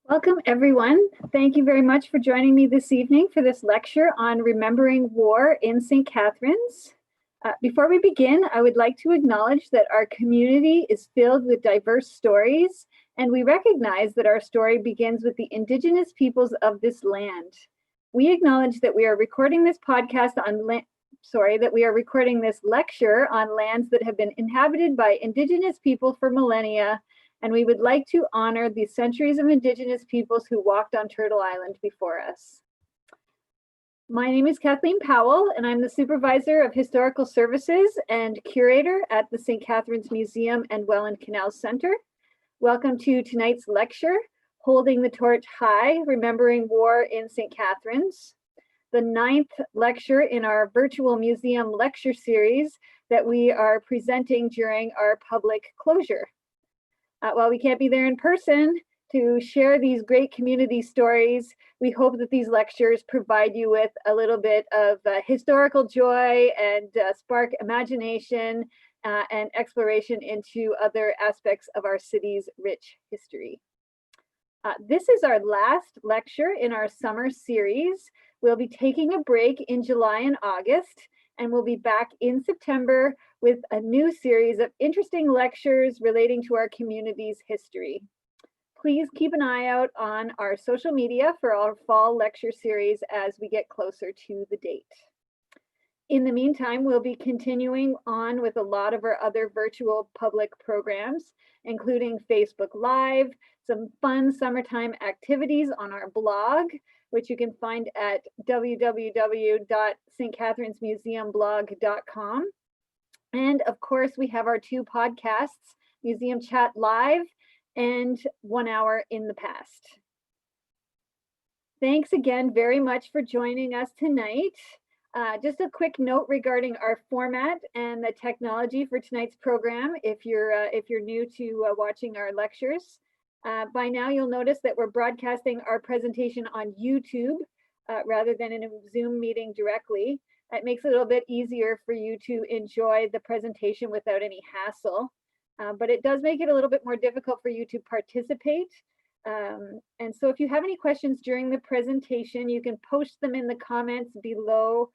Welcome, everyone. Thank you very much for joining me this evening for this lecture on remembering war in St. Catharines. Before we begin, I would like to acknowledge that our community is filled with diverse stories, and we recognize that our story begins with the Indigenous peoples of this land. We acknowledge that we are recording this podcast on that we are recording this lecture on lands that have been inhabited by Indigenous people for millennia, and we would like to honor the centuries of Indigenous peoples who walked on Turtle Island before us. My name is Kathleen Powell, and I'm the Supervisor of Historical Services and Curator at the St. Catharines Museum and Welland Canal Center. Welcome to tonight's lecture, Holding the Torch High, Remembering War in St. Catharines, the 9th lecture in our virtual museum lecture series that we are presenting during our public closure. While we can't be there in person to share these great community stories, we hope that these lectures provide you with a little bit of historical joy and spark imagination and exploration into other aspects of our city's rich history. This is our last lecture in our summer series. We'll be taking a break in July and August, and we'll be back in September with a new series of interesting lectures relating to our community's history. Please keep an eye out on our social media for our fall lecture series as we get closer to the date. In the meantime, we'll be continuing on with a lot of our other virtual public programs, including Facebook Live, some fun summertime activities on our blog, which you can find at www.stcatharinesmuseumblog.com. And of course, we have our 2 podcasts, Museum Chat Live and 1 Hour in the Past. Thanks again very much for joining us tonight. Just a quick note regarding our format and the technology for tonight's program. If you're new to watching our lectures, by now you'll notice that we're broadcasting our presentation on YouTube rather than in a Zoom meeting directly. It makes it a little bit easier for you to enjoy the presentation without any hassle, but it does make it a little bit more difficult for you to participate. And so if you have any questions during the presentation, you can post them in the comments below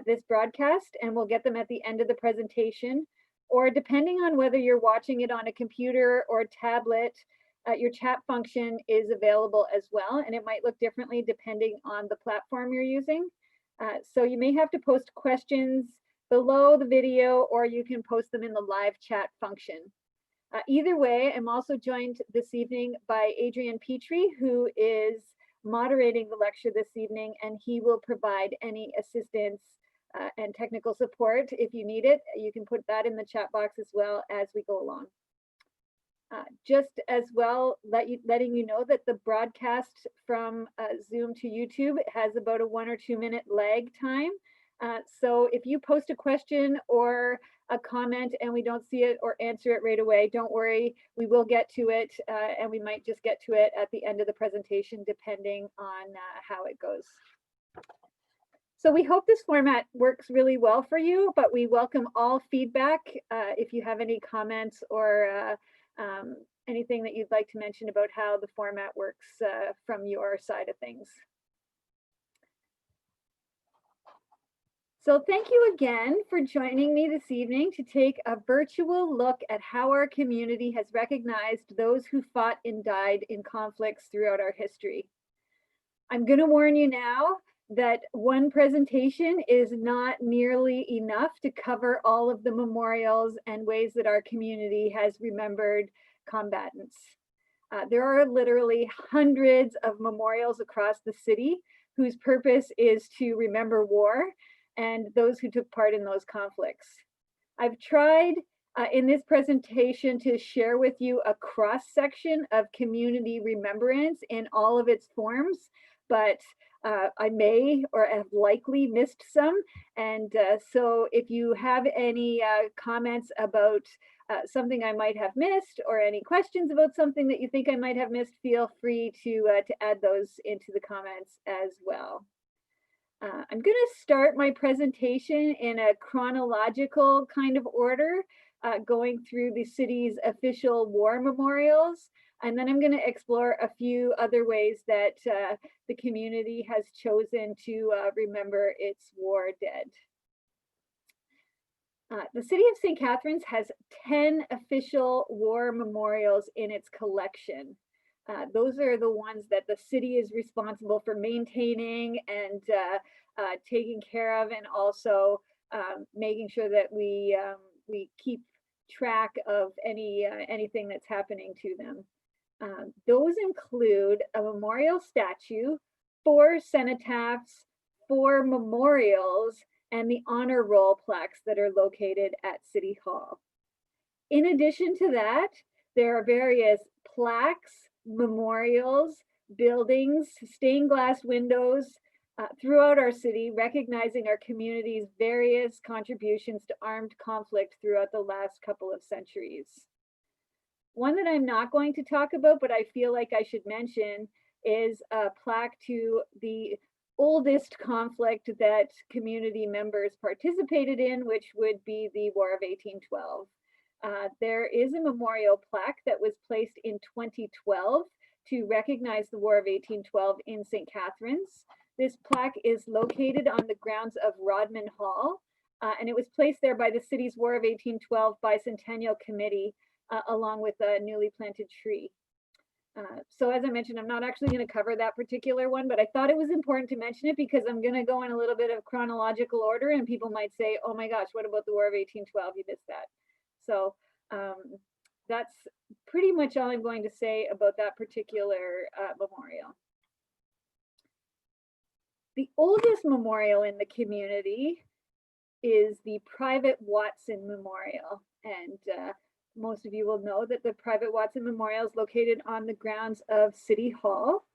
this broadcast, and we'll get them at the end of the presentation. Or depending on whether you're watching it on a computer or tablet, your chat function is available as well, and it might look differently depending on the platform you're using. So you may have to post questions below the video, or you can post them in the live chat function. Either way, I'm also joined this evening by Adrian Petrie, who is moderating the lecture this evening, and he will provide any assistance and technical support if you need it. You can put that in the chat box as well as we go along. Just as well, letting you know that the broadcast from Zoom to YouTube has about a 1 or 2 minute lag time. So if you post a question or a comment and we don't see it or answer it right away, don't worry, we will get to it, and we might just get to it at the end of the presentation depending on how it goes. So we hope this format works really well for you, but we welcome all feedback. If you have any comments or anything that you'd like to mention about how the format works from your side of things. So thank you again for joining me this evening to take a virtual look at how our community has recognized those who fought and died in conflicts throughout our history. I'm going to warn you now that one presentation is not nearly enough to cover all of the memorials and ways that our community has remembered combatants. There are literally hundreds of memorials across the city whose purpose is to remember war and those who took part in those conflicts. I've tried in this presentation to share with you a cross-section of community remembrance in all of its forms, but I may or have likely missed some. And so if you have any comments about something I might have missed or any questions about something that you think I might have missed, feel free to add those into the comments as well. I'm going to start my presentation in a chronological kind of order going through the city's official war memorials. And then I'm going to explore a few other ways that the community has chosen to remember its war dead. The city of St. Catharines has 10 official war memorials in its collection. Those are the ones that the city is responsible for maintaining and taking care of, and also making sure that we keep track of anything that's happening to them. Those include a memorial statue, 4 cenotaphs, 4 memorials, and the honor roll plaques that are located at City Hall. In addition to that, there are various plaques, memorials, buildings, stained glass windows throughout our city, recognizing our community's various contributions to armed conflict throughout the last couple of centuries. One that I'm not going to talk about, but I feel like I should mention, is a plaque to the oldest conflict that community members participated in, which would be the War of 1812. There is a memorial plaque that was placed in 2012 to recognize the War of 1812 in St. Catharines. This plaque is located on the grounds of Rodman Hall, and it was placed there by the city's War of 1812 Bicentennial Committee, along with a newly planted tree. So as I mentioned, I'm not actually going to cover that particular one, but I thought it was important to mention it because I'm going to go in a little bit of chronological order, and people might say, oh my gosh, what about the War of 1812? You missed that. So that's pretty much all I'm going to say about that particular memorial. The oldest memorial in the community is the Private Watson Memorial, and most of you will know that the Private Watson Memorial is located on the grounds of City Hall.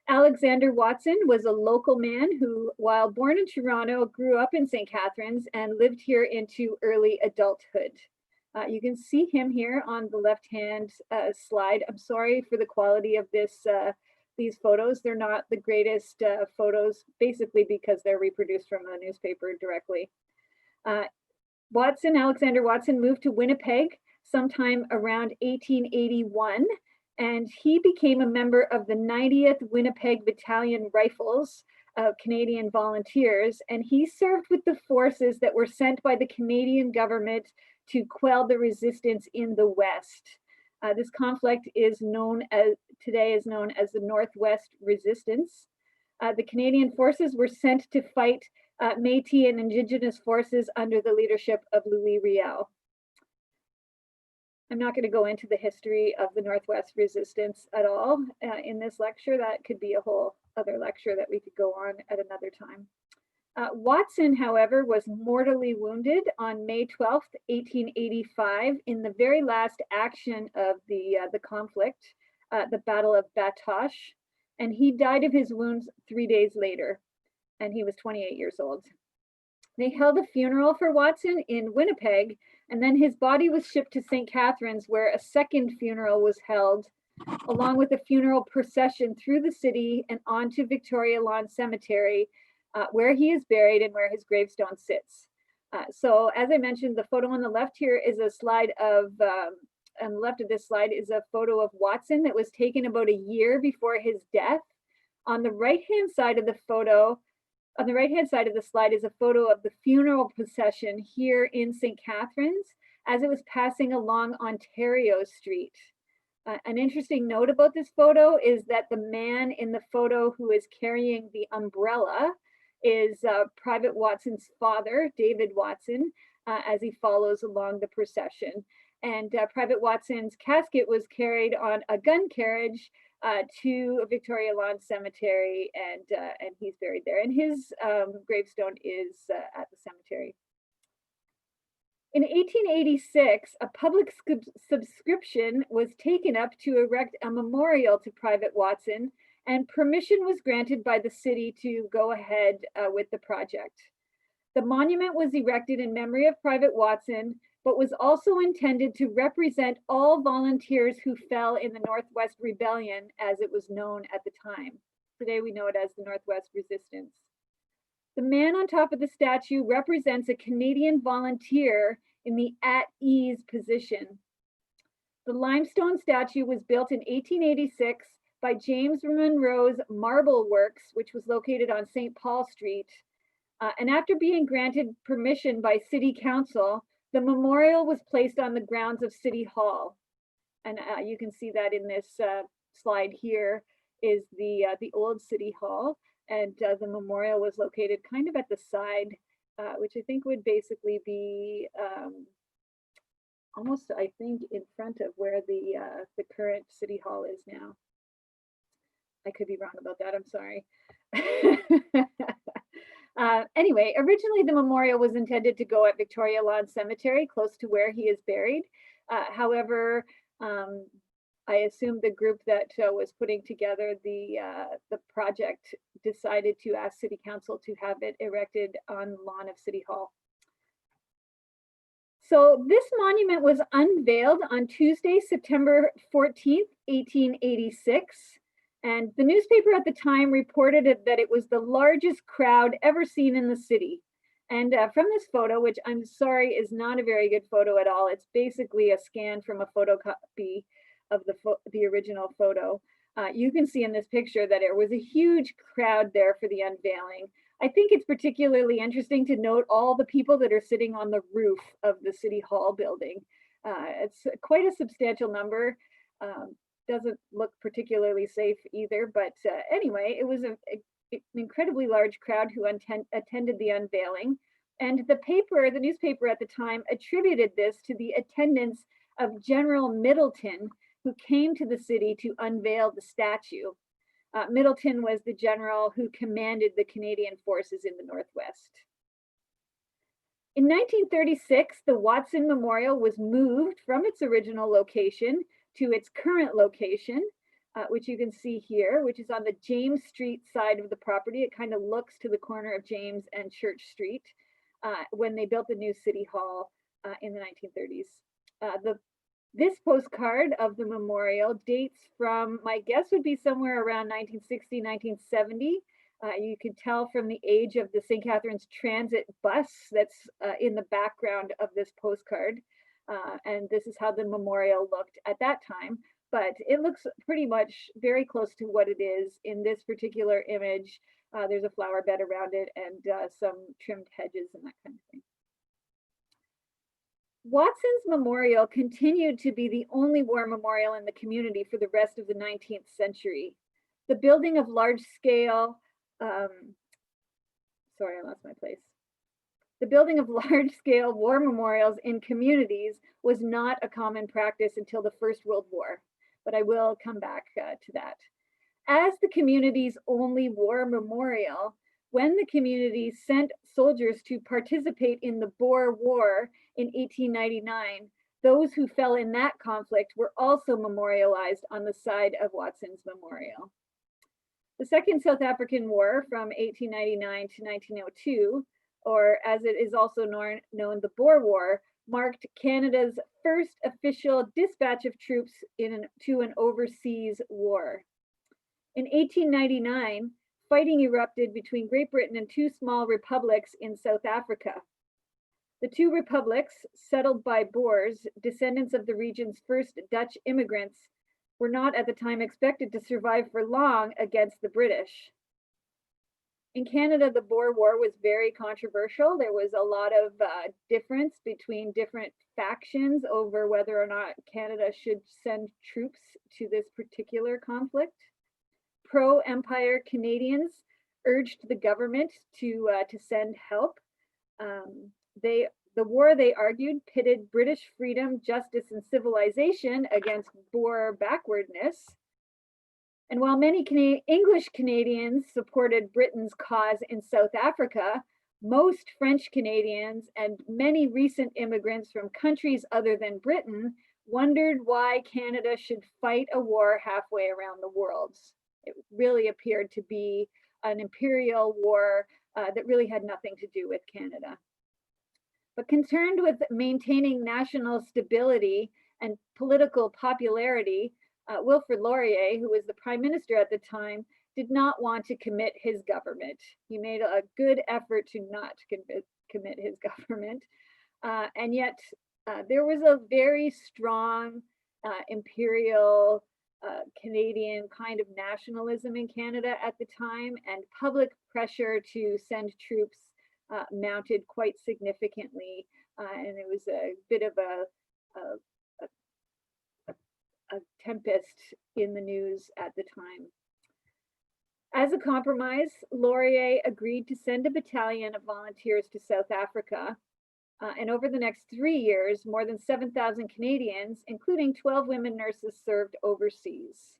Alexander Watson was a local man who, while born in Toronto, grew up in St. Catharines and lived here into early adulthood. You can see him here on the left-hand slide. I'm sorry for the quality of these photos. They're not the greatest photos, basically because they're reproduced from a newspaper directly. Alexander Watson moved to Winnipeg sometime around 1881, and he became a member of the 90th Winnipeg Battalion Rifles of Canadian Volunteers, and he served with the forces that were sent by the Canadian government to quell the resistance in the West. This conflict is today known as the Northwest Resistance. The Canadian forces were sent to fight Métis and Indigenous forces under the leadership of Louis Riel. I'm not going to go into the history of the Northwest Resistance at all in this lecture. That could be a whole other lecture that we could go on at another time. Watson, however, was mortally wounded on May 12th, 1885, in the very last action of the conflict, the Battle of Batoche, and he died of his wounds 3 days later, and he was 28 years old. They held a funeral for Watson in Winnipeg, and then his body was shipped to St. Catharines, where a second funeral was held, along with a funeral procession through the city and onto Victoria Lawn Cemetery, where he is buried and where his gravestone sits. So as I mentioned, the photo on the left here is a slide of, on the left of this slide is a photo of Watson that was taken about a year before his death. On the right-hand side of the photo, on the right-hand side of the slide is a photo of the funeral procession here in St. Catharines as it was passing along Ontario Street. An interesting note about this photo is that the man in the photo who is carrying the umbrella is Private Watson's father, David Watson, as he follows along the procession. And Private Watson's casket was carried on a gun carriage to Victoria Lawn Cemetery, and he's buried there. And his gravestone is at the cemetery. In 1886, a public subscription was taken up to erect a memorial to Private Watson, and permission was granted by the city to go ahead with the project. The monument was erected in memory of Private Watson, but was also intended to represent all volunteers who fell in the Northwest Rebellion, as it was known at the time. Today we know it as the Northwest Resistance. The man on top of the statue represents a Canadian volunteer in the at-ease position. The limestone statue was built in 1886 by James Monroe's Marble Works, which was located on St. Paul Street. And after being granted permission by City Council, the memorial was placed on the grounds of City Hall. And you can see that in this slide here is the old City Hall, and the memorial was located kind of at the side, which I think would basically be almost, I think, in front of where the current City Hall is now. I could be wrong about that, I'm sorry. Anyway, originally the memorial was intended to go at Victoria Lawn Cemetery, close to where he is buried. However, I assume the group that was putting together the project decided to ask City Council to have it erected on the lawn of City Hall. So this monument was unveiled on Tuesday, September 14th, 1886. And the newspaper at the time reported that it was the largest crowd ever seen in the city. And from this photo, which I'm sorry is not a very good photo at all, it's basically a scan from a photocopy of the original photo. You can see in this picture that there was a huge crowd there for the unveiling. I think it's particularly interesting to note all the people that are sitting on the roof of the City Hall building. It's quite a substantial number. Doesn't look particularly safe either, but anyway, it was an incredibly large crowd who attended the unveiling. And the newspaper at the time attributed this to the attendance of General Middleton, who came to the city to unveil the statue. Middleton was the general who commanded the Canadian forces in the Northwest. In 1936, the Watson Memorial was moved from its original location to its current location, which you can see here, which is on the James Street side of the property. It kind of looks to the corner of James and Church Street when they built the new City Hall in the 1930s. This postcard of the memorial dates from, my guess would be somewhere around 1960, 1970. You can tell from the age of the St. Catharines transit bus that's in the background of this postcard. And this is how the memorial looked at that time, but it looks pretty much very close to what it is in this particular image. There's a flower bed around it and some trimmed hedges and that kind of thing. Watson's memorial continued to be the only war memorial in the community for the rest of the 19th century. The building of large-scale, sorry, I lost my place. The building of large-scale war memorials in communities was not a common practice until the First World War, but I will come back to that. As the community's only war memorial, when the community sent soldiers to participate in the Boer War in 1899, those who fell in that conflict were also memorialized on the side of Watson's memorial. The Second South African War from 1899 to 1902, or as it is also known, the Boer War, marked Canada's first official dispatch of troops to an overseas war. In 1899, fighting erupted between Great Britain and two small republics in South Africa. The two republics, settled by Boers, descendants of the region's first Dutch immigrants, were not at the time expected to survive for long against the British. In Canada, the Boer War was very controversial. There was a lot of difference between different factions over whether or not Canada should send troops to this particular conflict. Pro-Empire Canadians urged the government to send help. The war, they argued, pitted British freedom, justice, and civilization against Boer backwardness. And while many English Canadians supported Britain's cause in South Africa, most French Canadians and many recent immigrants from countries other than Britain wondered why Canada should fight a war halfway around the world. It really appeared to be an imperial war that really had nothing to do with Canada. But concerned with maintaining national stability and political popularity, Wilfrid Laurier, who was the prime minister at the time, did not want to commit his government. He made a good effort to not commit his government. And yet there was a very strong imperial Canadian kind of nationalism in Canada at the time, and public pressure to send troops mounted quite significantly. And it was a bit of a tempest in the news at the time. As a compromise, Laurier agreed to send a battalion of volunteers to South Africa. And over the next 3 years, more than 7,000 Canadians, including 12 women nurses, served overseas.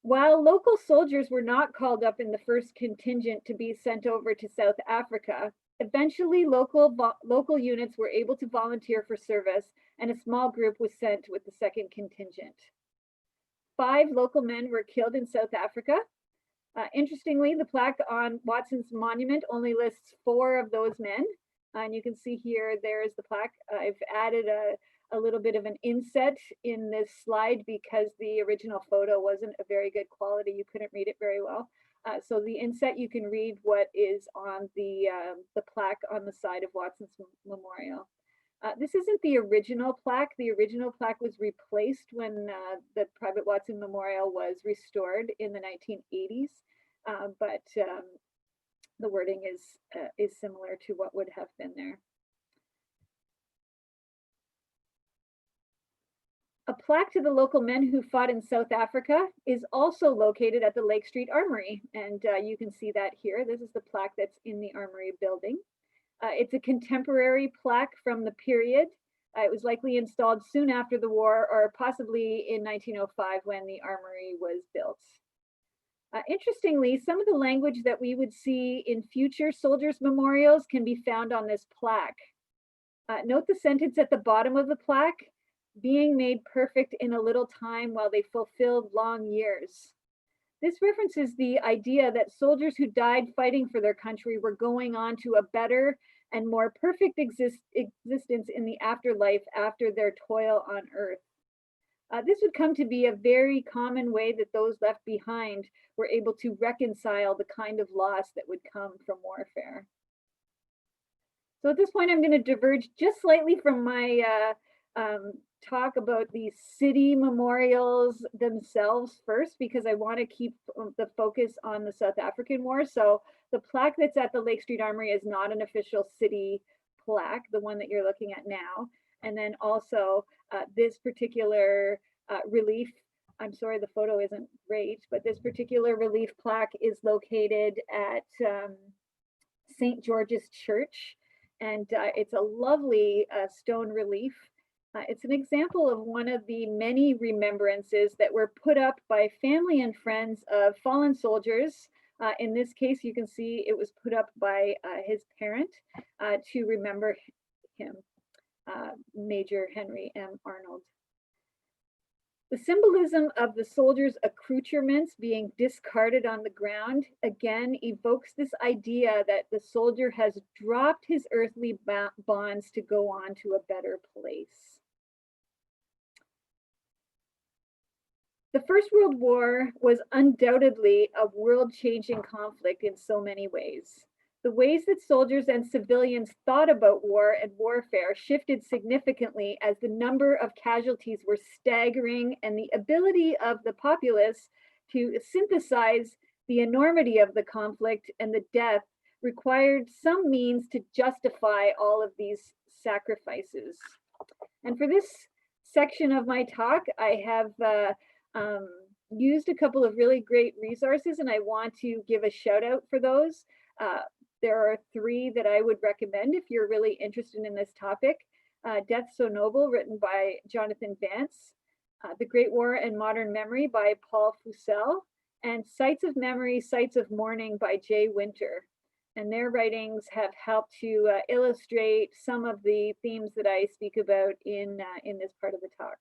While local soldiers were not called up in the first contingent to be sent over to South Africa, eventually local units were able to volunteer for service, and a small group was sent with the second contingent. 5 local men were killed in South Africa. Interestingly, the plaque on Watson's monument only lists 4 of those men. And you can see here, there's the plaque. I've added a little bit of an inset in this slide because the original photo wasn't a very good quality. You couldn't read it very well. So the inset, you can read what is on the plaque on the side of Watson's memorial. This isn't the original plaque. The original plaque was replaced when the Private Watson Memorial was restored in the 1980s, but the wording is similar to what would have been there. A plaque to the local men who fought in South Africa is also located at the Lake Street Armory, and you can see that here. This is the plaque that's in the Armory building. It's a contemporary plaque from the period. It was likely installed soon after the war, or possibly in 1905 when the Armory was built. Interestingly, some of the language that we would see in future soldiers' memorials can be found on this plaque. Note the sentence at the bottom of the plaque, being made perfect in a little time while they fulfilled long years. This references the idea that soldiers who died fighting for their country were going on to a better and more perfect existence in the afterlife after their toil on earth. This would come to be a very common way that those left behind were able to reconcile the kind of loss that would come from warfare. So at this point, I'm going to diverge just slightly from my talk about the city memorials themselves first, because I want to keep the focus on the South African War. So the plaque that's at the Lake Street Armory is not an official city plaque, the one that you're looking at now. And then also this particular relief, I'm sorry, the photo isn't great, but this particular relief plaque is located at St. George's Church. And it's a lovely stone relief. It's an example of one of the many remembrances that were put up by family and friends of fallen soldiers. In this case, you can see it was put up by his parent to remember him, Major Henry M. Arnold. The symbolism of the soldiers' accoutrements being discarded on the ground again evokes this idea that the soldier has dropped his earthly bonds to go on to a better place. The First World War was undoubtedly a world-changing conflict in so many ways. The ways that soldiers and civilians thought about war and warfare shifted significantly as the number of casualties were staggering, and the ability of the populace to synthesize the enormity of the conflict and the death required some means to justify all of these sacrifices. And for this section of my talk, I have used a couple of really great resources, and I want to give a shout out for those. There are 3 that I would recommend if you're really interested in this topic. Death So Noble, written by Jonathan Vance, The Great War and Modern Memory by Paul Fussell, and Sites of Memory, Sites of Mourning by Jay Winter. And their writings have helped to illustrate some of the themes that I speak about in this part of the talk.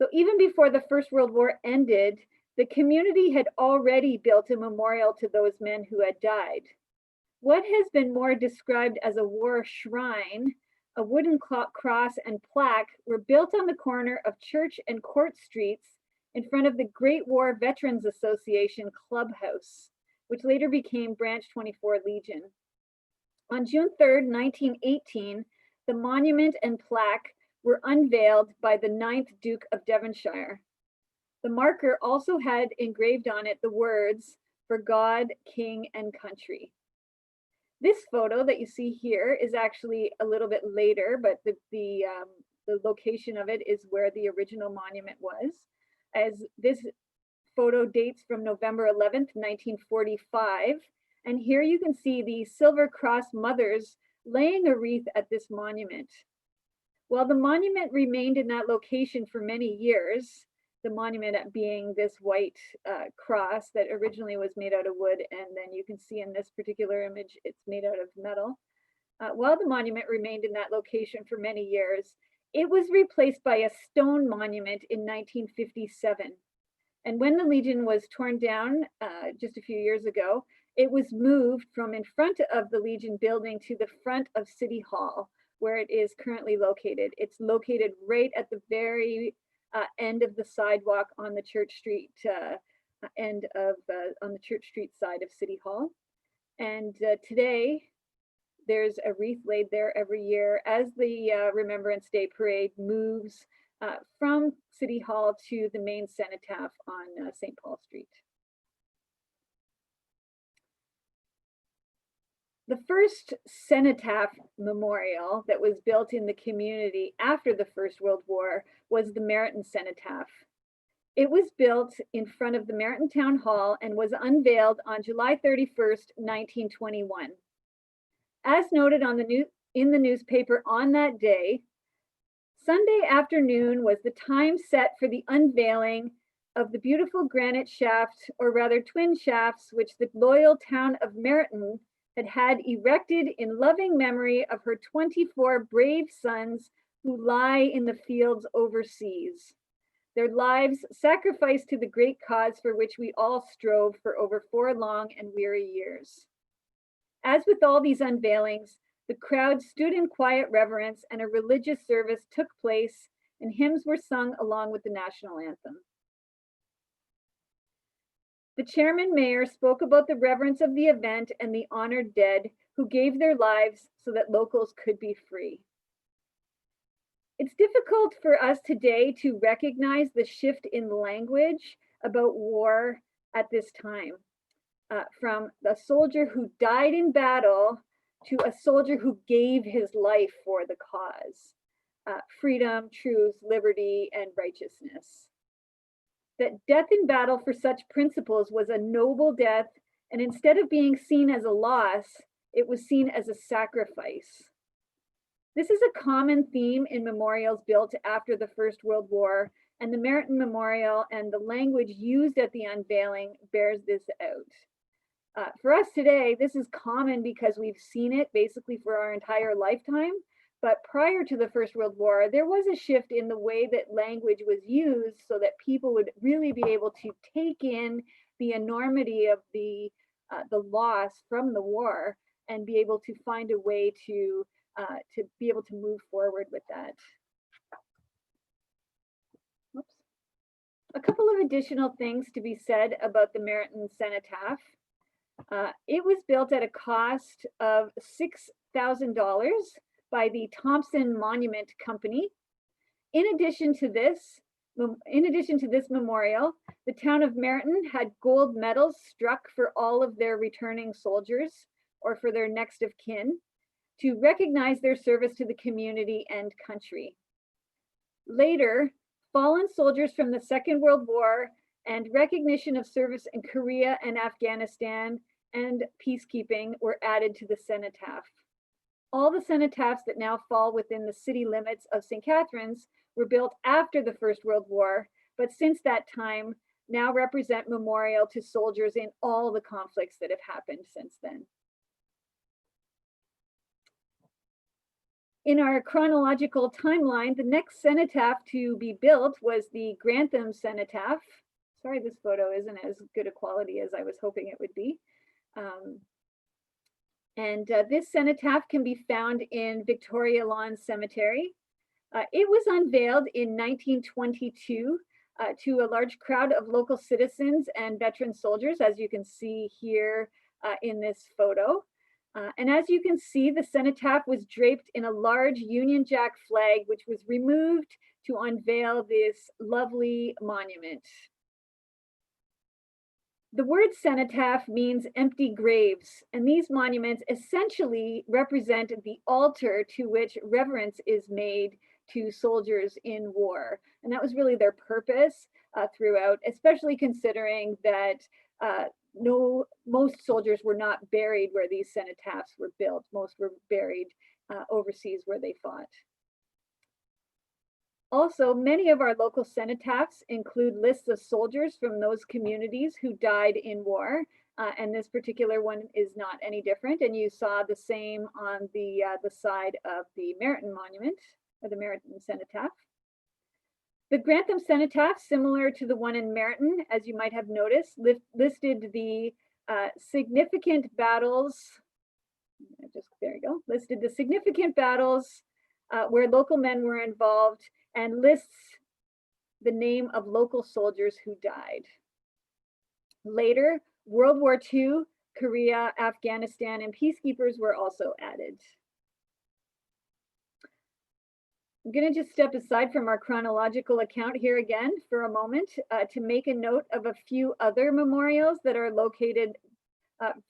So even before the First World War ended, the community had already built a memorial to those men who had died. What has been more described as a war shrine, a wooden cross and plaque, were built on the corner of Church and Court Streets in front of the Great War Veterans Association Clubhouse, which later became Branch 24 Legion. On June 3rd, 1918, the monument and plaque were unveiled by the 9th Duke of Devonshire. The marker also had engraved on it the words, "For God, King, and Country." This photo that you see here is actually a little bit later, but the location of it is where the original monument was, as this photo dates from November 11th, 1945. And here you can see the Silver Cross mothers laying a wreath at this monument. While the monument remained in that location for many years, the monument being this white cross that originally was made out of wood, and then you can see in this particular image it's made out of metal. While the monument remained in that location for many years, it was replaced by a stone monument in 1957. And when the Legion was torn down just a few years ago, it was moved from in front of the Legion building to the front of City Hall, where it is currently located. It's located right at the very end of the sidewalk on the Church Street on the Church Street side of City Hall. And today there's a wreath laid there every year as the Remembrance Day parade moves from City Hall to the main cenotaph on St. Paul Street. The first cenotaph memorial that was built in the community after the First World War was the Maritime Cenotaph. It was built in front of the Maritime Town Hall and was unveiled on July 31st, 1921. As noted in the newspaper on that day, Sunday afternoon was the time set for the unveiling of the beautiful granite shaft, or rather twin shafts, which the loyal town of Maritime had erected in loving memory of her 24 brave sons who lie in the fields overseas. Their lives sacrificed to the great cause for which we all strove for over 4 long and weary years. As with all these unveilings, the crowd stood in quiet reverence and a religious service took place and hymns were sung along with the national anthem. The chairman mayor spoke about the reverence of the event and the honored dead who gave their lives so that locals could be free. It's difficult for us today to recognize the shift in language about war at this time, from the soldier who died in battle to a soldier who gave his life for the cause, freedom, truth, liberty, and righteousness. That death in battle for such principles was a noble death, and instead of being seen as a loss, it was seen as a sacrifice. This is a common theme in memorials built after the First World War, and the Maritime Memorial and the language used at the unveiling bears this out. For us today, this is common because we've seen it basically for our entire lifetime. But prior to the First World War, there was a shift in the way that language was used so that people would really be able to take in the enormity of the loss from the war and be able to find a way to be able to move forward with that. Whoops. A couple of additional things to be said about the Maritime Cenotaph. It was built at a cost of $6,000 by the Thompson Monument Company. In addition to this memorial, the town of Maritime had gold medals struck for all of their returning soldiers or for their next of kin to recognize their service to the community and country. Later, fallen soldiers from the Second World War and recognition of service in Korea and Afghanistan and peacekeeping were added to the cenotaph. All the cenotaphs that now fall within the city limits of St. Catharines were built after the First World War, but since that time now represent memorial to soldiers in all the conflicts that have happened since then. In our chronological timeline, the next cenotaph to be built was the Grantham Cenotaph. Sorry, this photo isn't as good a quality as I was hoping it would be. This cenotaph can be found in Victoria Lawn Cemetery. It was unveiled in 1922 to a large crowd of local citizens and veteran soldiers, as you can see here in this photo. And as you can see, the cenotaph was draped in a large Union Jack flag, which was removed to unveil this lovely monument. The word cenotaph means empty graves, and these monuments essentially represent the altar to which reverence is made to soldiers in war. And that was really their purpose throughout, especially considering that most soldiers were not buried where these cenotaphs were built. Most were buried overseas where they fought. Also, many of our local cenotaphs include lists of soldiers from those communities who died in war, and this particular one is not any different. And you saw the same on the side of the Maritime Monument, or the Maritime Cenotaph. The Grantham Cenotaph, similar to the one in Maritime, as you might have noticed, listed the significant battles. There you go. Listed the significant battles where local men were involved, and lists the name of local soldiers who died. Later, World War II, Korea, Afghanistan, and peacekeepers were also added. I'm going to just step aside from our chronological account here again for a moment to make a note of a few other memorials that are located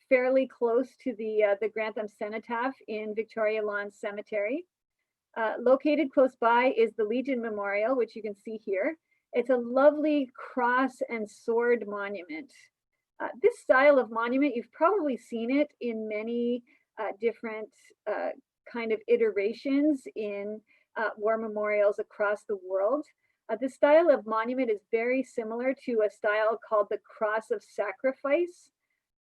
fairly close to the Grantham Cenotaph in Victoria Lawn Cemetery. Located close by is the Legion Memorial, which you can see here. It's a lovely cross and sword monument. This style of monument, you've probably seen it in many different kind of iterations in war memorials across the world. This style of monument is very similar to a style called the Cross of Sacrifice.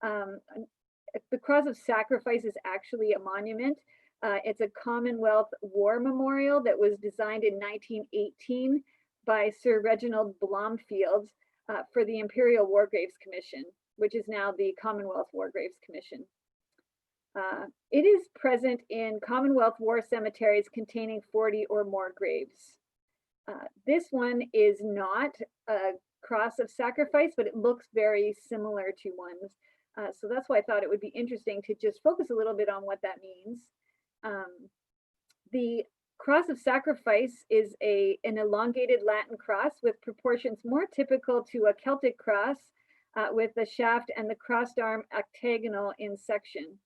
The Cross of Sacrifice is actually a monument. It's a Commonwealth war memorial that was designed in 1918 by Sir Reginald Blomfield for the Imperial Wargraves Commission, which is now the Commonwealth Wargraves Commission. It is present in Commonwealth war cemeteries containing 40 or more graves. This one is not a cross of sacrifice, but it looks very similar to ones. So that's why I thought it would be interesting to just focus a little bit on what that means. The cross of sacrifice is an elongated Latin cross with proportions more typical to a Celtic cross, with the shaft and the crossed arm octagonal in section.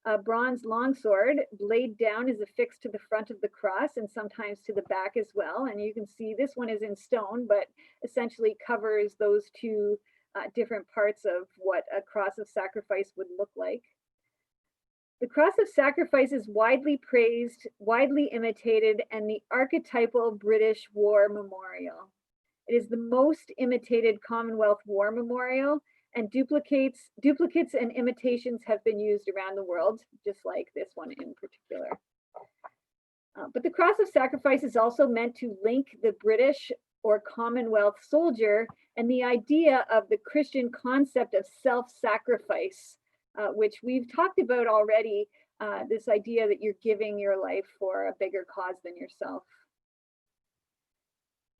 A bronze longsword, blade down, is affixed to the front of the cross and sometimes to the back as well. And you can see this one is in stone, but essentially covers those two different parts of what a cross of sacrifice would look like. The cross of sacrifice is widely praised, widely imitated, and the archetypal British war memorial. It is the most imitated Commonwealth war memorial, and duplicates and imitations have been used around the world, just like this one in particular. But the cross of sacrifice is also meant to link the British or Commonwealth soldier and the idea of the Christian concept of self-sacrifice, which we've talked about already, this idea that you're giving your life for a bigger cause than yourself.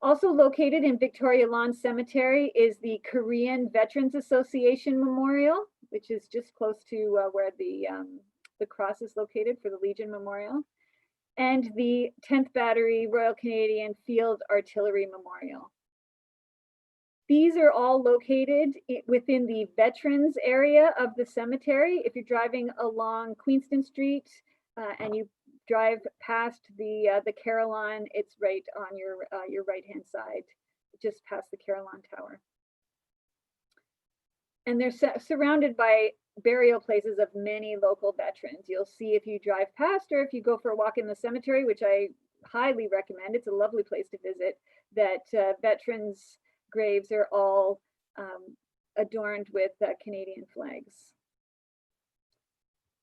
Also located in Victoria Lawn Cemetery is the Korean Veterans Association Memorial, which is just close to where the cross is located for the Legion Memorial, and the 10th Battery Royal Canadian Field Artillery Memorial. These are all located within the veterans area of the cemetery. If you're driving along Queenston Street and you drive past the Carillon, it's right on your right-hand side, just past the Carillon Tower. And they're surrounded by burial places of many local veterans. You'll see if you drive past or if you go for a walk in the cemetery, which I highly recommend, it's a lovely place to visit, that veterans' graves are all adorned with Canadian flags.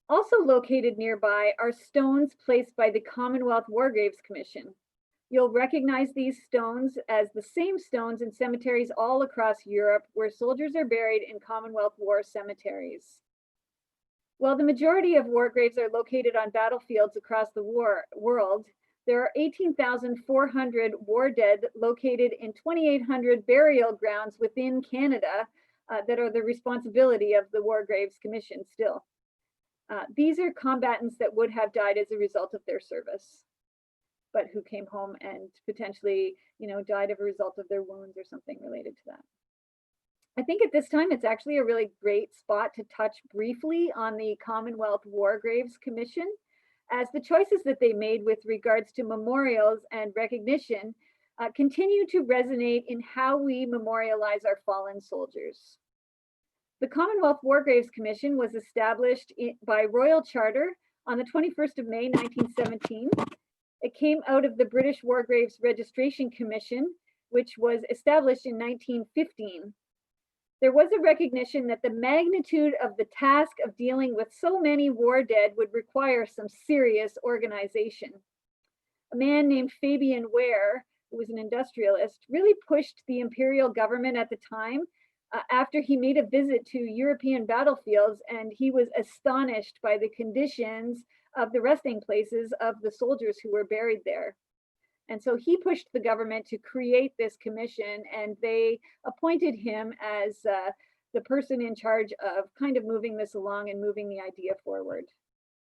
Also located nearby are stones placed by the Commonwealth Wargraves Commission. You'll recognize these stones as the same stones in cemeteries all across Europe where soldiers are buried in Commonwealth war cemeteries. While the majority of war graves are located on battlefields across the world, there are 18,400 war dead located in 2,800 burial grounds within Canada that are the responsibility of the Wargraves Commission still. These are combatants that would have died as a result of their service, but who came home and potentially, died of a result of their wounds or something related to that. I think at this time, it's actually a really great spot to touch briefly on the Commonwealth Wargraves Commission, as the choices that they made with regards to memorials and recognition continue to resonate in how we memorialize our fallen soldiers. The Commonwealth Wargraves Commission was established by Royal Charter on the 21st of May, 1917. It came out of the British Wargraves Registration Commission, which was established in 1915. There was a recognition that the magnitude of the task of dealing with so many war dead would require some serious organization. A man named Fabian Ware, who was an industrialist, really pushed the imperial government at the time after he made a visit to European battlefields, and he was astonished by the conditions of the resting places of the soldiers who were buried there. And so he pushed the government to create this commission, and they appointed him as the person in charge of kind of moving this along and moving the idea forward.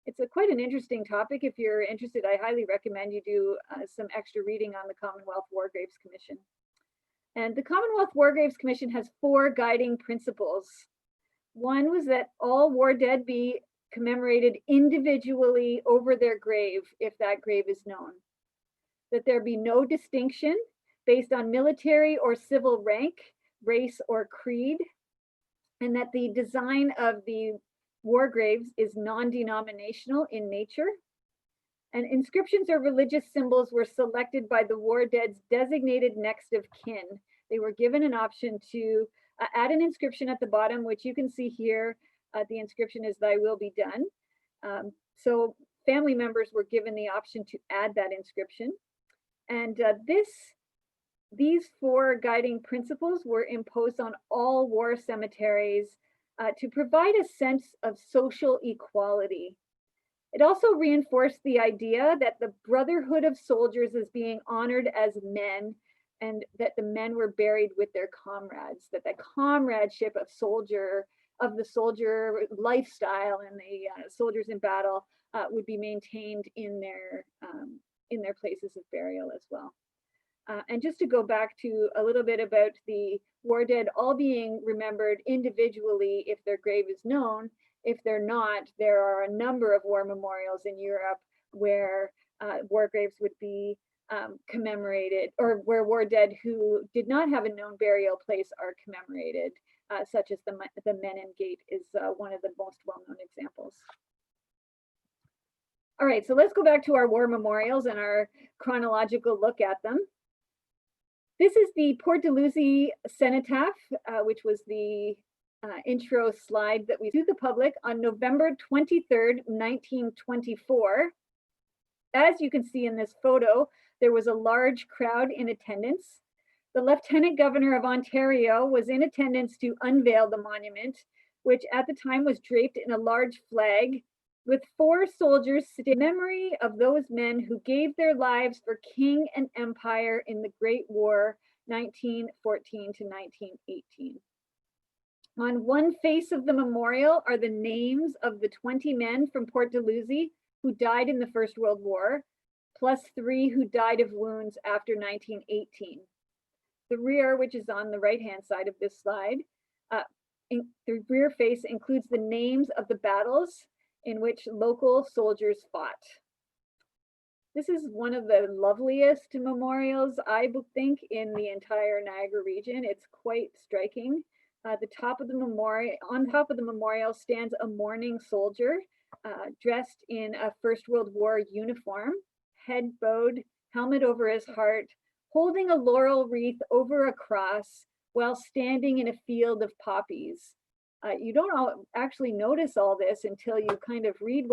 It's quite an interesting topic. If you're interested, I highly recommend you do some extra reading on the Commonwealth Wargraves Commission. And the Commonwealth Wargraves Commission has 4 guiding principles. One was that all war dead be commemorated individually over their grave, if that grave is known. That there be no distinction based on military or civil rank, race, or creed, and that the design of the war graves is non-denominational in nature. And inscriptions or religious symbols were selected by the war dead's designated next of kin. They were given an option to add an inscription at the bottom, which you can see here. The inscription is "Thy will be done." So family members were given the option to add that inscription. And these 4 guiding principles were imposed on all war cemeteries to provide a sense of social equality. It also reinforced the idea that the brotherhood of soldiers is being honored as men, and that the men were buried with their comrades, that the comradeship of the soldier lifestyle and the soldiers in battle would be maintained in their places of burial as well. And just to go back to a little bit about the war dead all being remembered individually if their grave is known. If they're not, there are a number of war memorials in Europe where war graves would be commemorated, or where war dead who did not have a known burial place are commemorated, such as the Menin Gate is one of the most well-known examples. All right, so let's go back to our war memorials and our chronological look at them. This is the Port de Luzi Cenotaph, which was the intro slide that we do the public on November 23rd, 1924. As you can see in this photo, there was a large crowd in attendance. The Lieutenant Governor of Ontario was in attendance to unveil the monument, which at the time was draped in a large flag with 4 soldiers in memory of those men who gave their lives for king and empire in the Great War, 1914 to 1918. On one face of the memorial are the names of the 20 men from Port de Luzi who died in the First World War, plus 3 who died of wounds after 1918. The rear, which is on the right-hand side of this slide, the rear face includes the names of the battles in which local soldiers fought. This is one of the loveliest memorials, I think, in the entire Niagara region. It's quite striking. On top of the memorial stands a mourning soldier dressed in a First World War uniform, head bowed, helmet over his heart, holding a laurel wreath over a cross while standing in a field of poppies. You don't actually notice all this until you kind of read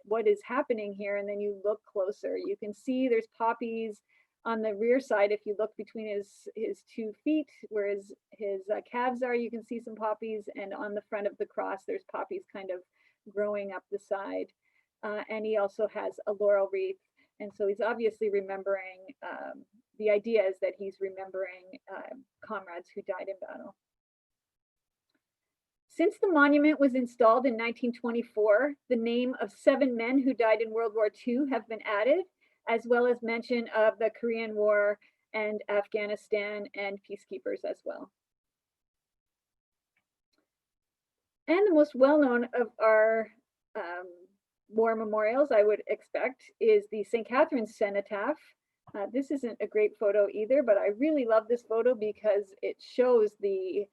what is happening here, and then you look closer. You can see there's poppies on the rear side. If you look between his 2 feet where his calves are, you can see some poppies, and on the front of the cross there's poppies kind of growing up the side. And he also has a laurel wreath, and so he's obviously remembering, the idea is that he's remembering comrades who died in battle. Since the monument was installed in 1924, the name of 7 men who died in World War II have been added, as well as mention of the Korean War and Afghanistan and peacekeepers as well. And the most well-known of our war memorials, I would expect, is the St Catherine Cenotaph. This isn't a great photo either, but I really love this photo because it shows the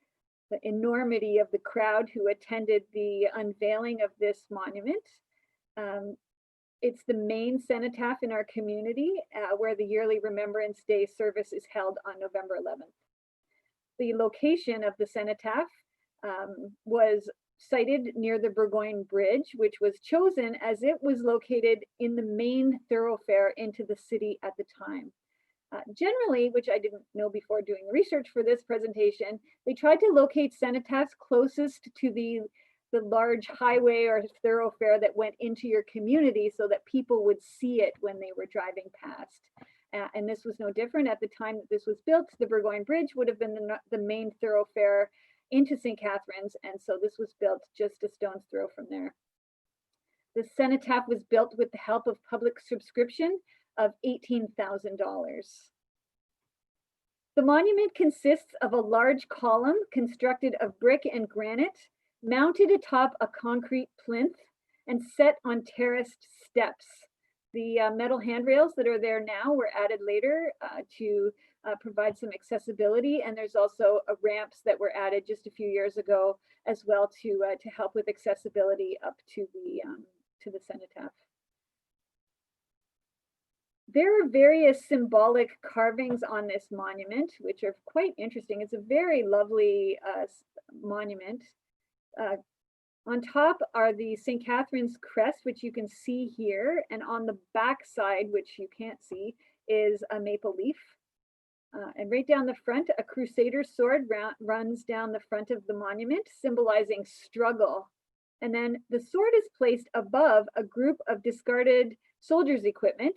enormity of the crowd who attended the unveiling of this monument. It's the main cenotaph in our community, where the yearly Remembrance Day service is held on November 11th. The location of the cenotaph was sited near the Burgoyne Bridge, which was chosen as it was located in the main thoroughfare into the city at the time. Generally, which I didn't know before doing research for this presentation, they tried to locate cenotaphs closest to the large highway or thoroughfare that went into your community so that people would see it when they were driving past. And this was no different. At the time that this was built, the Burgoyne Bridge would have been the main thoroughfare into St. Catharines, and so this was built just a stone's throw from there. The cenotaph was built with the help of public subscription of $18,000. The monument consists of a large column constructed of brick and granite, mounted atop a concrete plinth, and set on terraced steps. The metal handrails that are there now were added later to provide some accessibility, and there's also ramps that were added just a few years ago as well to help with accessibility up to the cenotaph. There are various symbolic carvings on this monument, which are quite interesting. It's a very lovely monument. On top are the St. Catherine's crest, which you can see here, and on the back side, which you can't see, is a maple leaf. And right down the front, a crusader sword runs down the front of the monument, symbolizing struggle. And then the sword is placed above a group of discarded soldiers' equipment,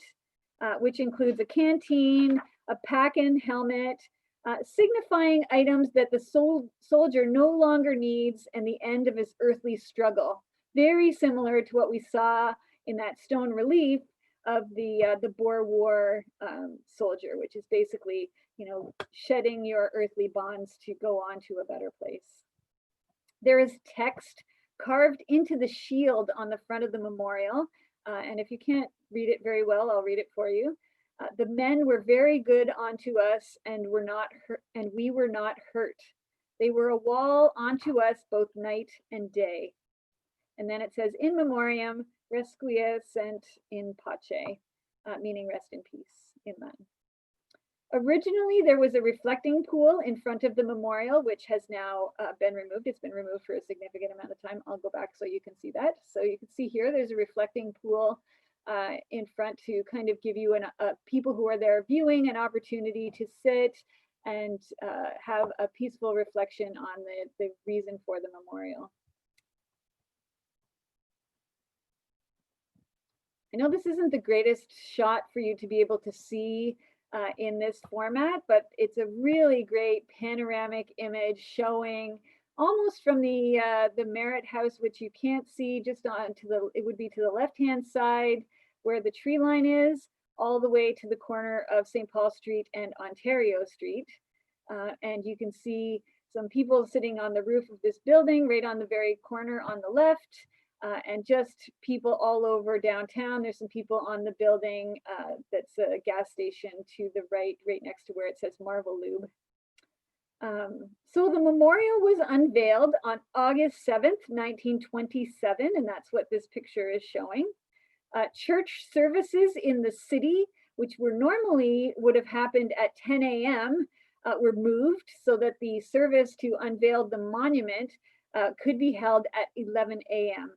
which includes a canteen, a pack and helmet, signifying items that the soldier no longer needs and the end of his earthly struggle. Very similar to what we saw in that stone relief of the Boer War soldier, which is basically, you know, shedding your earthly bonds to go on to a better place. There is text carved into the shield on the front of the memorial, and if you can't read it very well, I'll read it for you. The men were very good unto us, and we were not hurt. They were a wall unto us both night and day. And then it says, in memoriam, requiescent in pace, meaning rest in peace in Latin. Originally, there was a reflecting pool in front of the memorial, which has now been removed. It's been removed for a significant amount of time. I'll go back so you can see that. So you can see here, there's a reflecting pool in front to kind of give you people who are there viewing an opportunity to sit and have a peaceful reflection on the reason for the memorial. I know this isn't the greatest shot for you to be able to see in this format, but it's a really great panoramic image showing almost from the Merit House, which you can't see, just on to it would be to the left-hand side where the tree line is, all the way to the corner of St. Paul Street and Ontario Street. And you can see some people sitting on the roof of this building right on the very corner on the left, and just people all over downtown. There's some people on the building that's a gas station to the right next to where it says Marvel Lube. So the memorial was unveiled on August 7th, 1927, and that's what this picture is showing. Church services in the city, which would have happened at 10 a.m., were moved so that the service to unveil the monument could be held at 11 a.m.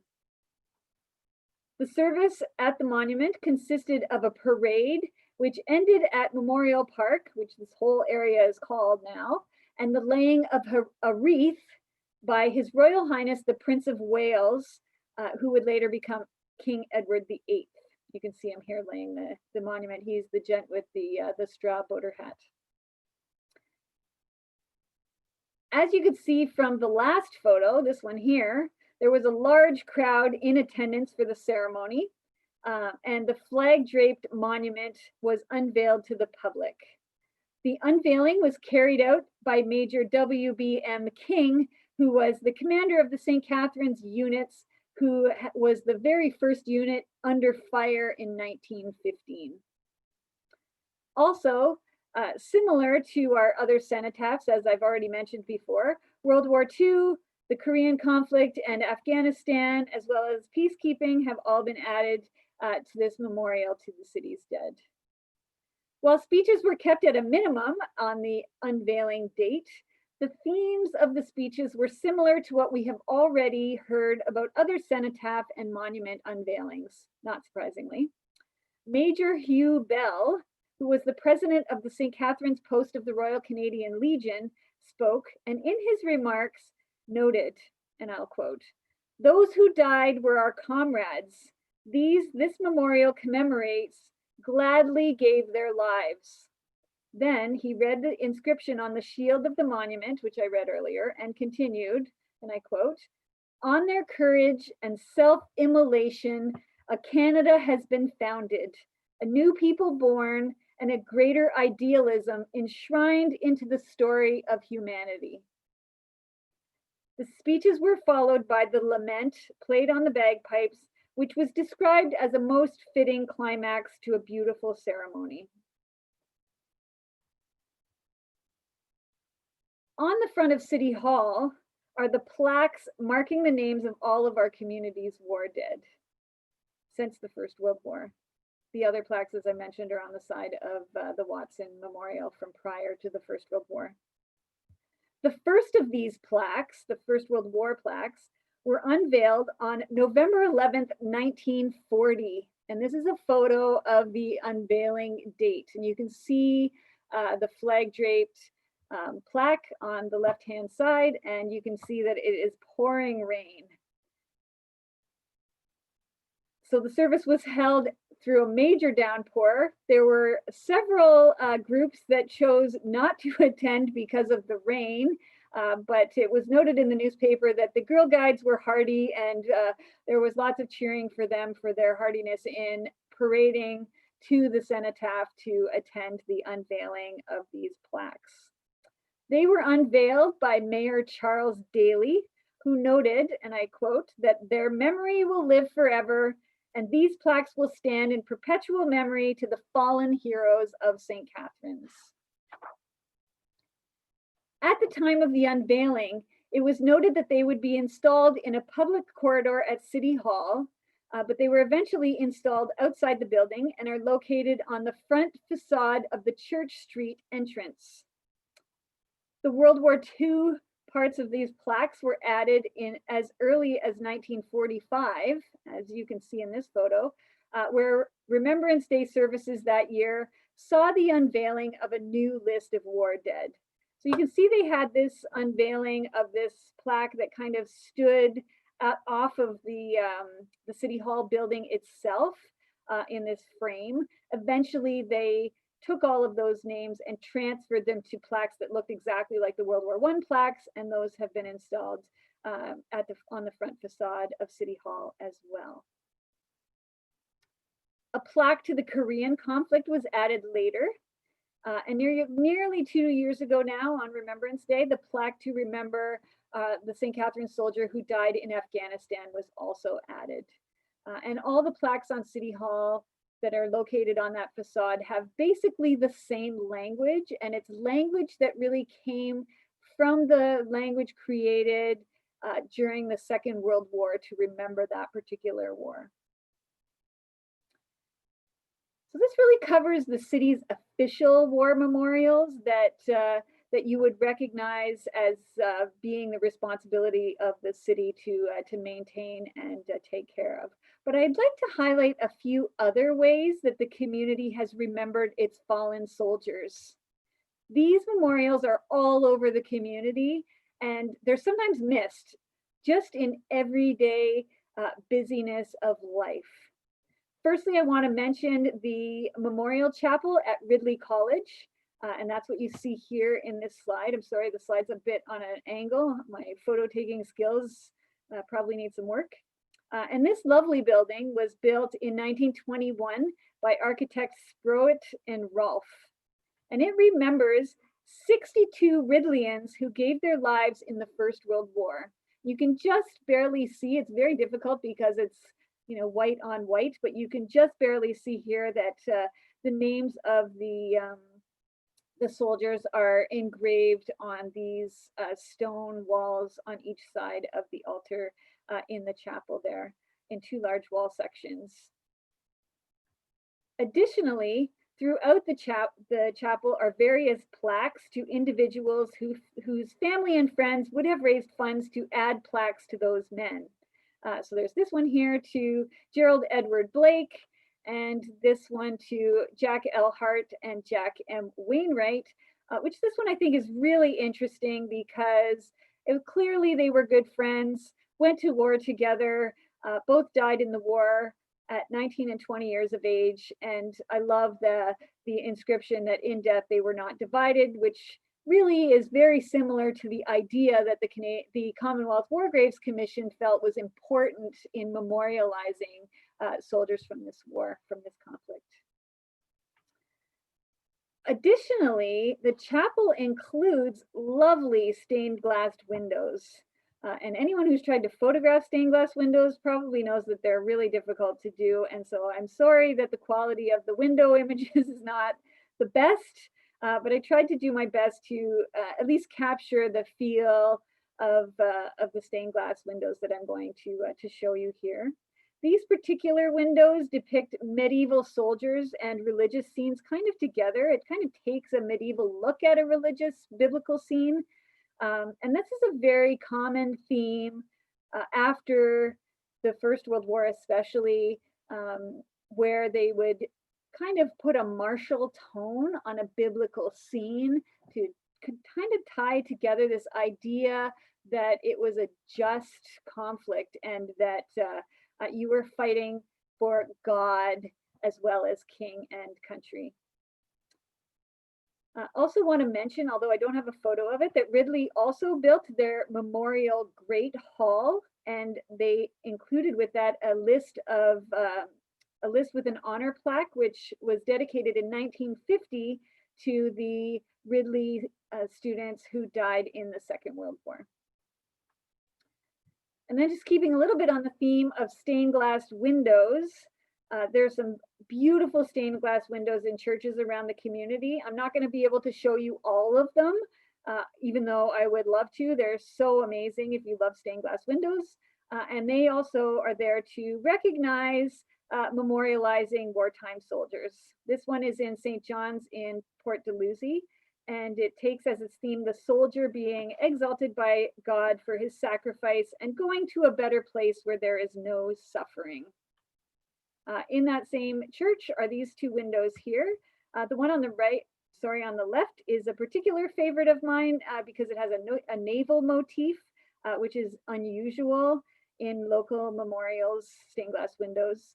The service at the monument consisted of a parade, which ended at Memorial Park, which this whole area is called now, and the laying of a wreath by His Royal Highness the Prince of Wales, who would later become King Edward VIII. You can see him here laying the monument. He's the gent with the straw boater hat. As you could see from the last photo, this one here, there was a large crowd in attendance for the ceremony, and the flag-draped monument was unveiled to the public. The unveiling was carried out by Major W.B.M. King, who was the commander of the St. Catharines units, who was the very first unit under fire in 1915. Also, similar to our other cenotaphs, as I've already mentioned before, World War II, the Korean conflict, and Afghanistan, as well as peacekeeping, have all been added to this memorial to the city's dead. While speeches were kept at a minimum on the unveiling date, the themes of the speeches were similar to what we have already heard about other cenotaph and monument unveilings, not surprisingly. Major Hugh Bell, who was the president of the St. Catharines Post of the Royal Canadian Legion, spoke, and in his remarks noted, and I'll quote, "Those who died were our comrades. This memorial commemorates, gladly gave their lives." Then he read the inscription on the shield of the monument, which I read earlier, and continued, and I quote, "On their courage and self-immolation, a Canada has been founded, a new people born, and a greater idealism enshrined into the story of humanity." The speeches were followed by the lament played on the bagpipes, which was described as a most fitting climax to a beautiful ceremony. On the front of City Hall are the plaques marking the names of all of our community's war dead since the First World War. The other plaques, as I mentioned, are on the side of the Watson Memorial from prior to the First World War. The first of these plaques, the First World War plaques, were unveiled on November 11th, 1940. And this is a photo of the unveiling date. And you can see the flag-draped plaque on the left-hand side, and you can see that it is pouring rain. So the service was held through a major downpour. There were several groups that chose not to attend because of the rain, but it was noted in the newspaper that the Girl Guides were hardy, and there was lots of cheering for them for their hardiness in parading to the cenotaph to attend the unveiling of these plaques. They were unveiled by Mayor Charles Daly, who noted, and I quote, that their memory will live forever, and these plaques will stand in perpetual memory to the fallen heroes of St. Catharines. At the time of the unveiling, it was noted that they would be installed in a public corridor at City Hall, but they were eventually installed outside the building and are located on the front facade of the Church Street entrance. The World War II parts of these plaques were added in as early as 1945, as you can see in this photo, where Remembrance Day services that year saw the unveiling of a new list of war dead. So you can see they had this unveiling of this plaque that kind of stood off of the City Hall building itself in this frame. Eventually, they took all of those names and transferred them to plaques that looked exactly like the World War I plaques, and those have been installed on the front facade of City Hall as well. A plaque to the Korean conflict was added later, and nearly 2 years ago now, on Remembrance Day, the plaque to remember the St. Catherine soldier who died in Afghanistan was also added. And all the plaques on City Hall that are located on that facade have basically the same language, and it's language that really came from the language created during the Second World War to remember that particular war. So this really covers the city's official war memorials that you would recognize as being the responsibility of the city to maintain and take care of. But I'd like to highlight a few other ways that the community has remembered its fallen soldiers. These memorials are all over the community, and they're sometimes missed just in everyday busyness of life. Firstly, I want to mention the Memorial Chapel at Ridley College. And that's what you see here in this slide. I'm sorry, the slide's a bit on an angle. My photo taking skills probably need some work. And this lovely building was built in 1921 by architects Sproat and Rolfe. And it remembers 62 Ridleyans who gave their lives in the First World War. You can just barely see, it's very difficult because it's, you know, white on white, but you can just barely see here that the names of the soldiers are engraved on these stone walls on each side of the altar in the chapel there in two large wall sections. Additionally, throughout the chapel are various plaques to individuals whose family and friends would have raised funds to add plaques to those men. So there's this one here to Gerald Edward Blake, and this one to Jack L. Hart and Jack M. Wainwright, which this one I think is really interesting because clearly they were good friends, went to war together, both died in the war at 19 and 20 years of age. And I love the inscription that in death they were not divided, which really is very similar to the idea that the Commonwealth Wargraves Commission felt was important in memorializing soldiers from this war, from this conflict. Additionally, the chapel includes lovely stained glass windows. And anyone who's tried to photograph stained glass windows probably knows that they're really difficult to do. And so I'm sorry that the quality of the window images is not the best, but I tried to do my best to at least capture the feel of the stained glass windows that I'm going to show you here. These particular windows depict medieval soldiers and religious scenes kind of together. It kind of takes a medieval look at a religious biblical scene. And this is a very common theme after the First World War, especially, where they would kind of put a martial tone on a biblical scene to kind of tie together this idea that it was a just conflict and that you were fighting for God as well as king and country. Also want to mention, although I don't have a photo of it, that Ridley also built their Memorial Great Hall, and they included with that a list with an honor plaque, which was dedicated in 1950 to the Ridley students who died in the Second World War. And then just keeping a little bit on the theme of stained glass windows, there's some beautiful stained glass windows in churches around the community. I'm not going to be able to show you all of them, even though I would love to. They're so amazing if you love stained glass windows. And they also are there to recognize memorializing wartime soldiers. This one is in St. John's in Port Luzi, and it takes as its theme the soldier being exalted by God for his sacrifice and going to a better place where there is no suffering. In that same church are these two windows here. The one on the right, sorry, on the left is a particular favorite of mine because it has a naval motif, which is unusual in local memorials, stained glass windows.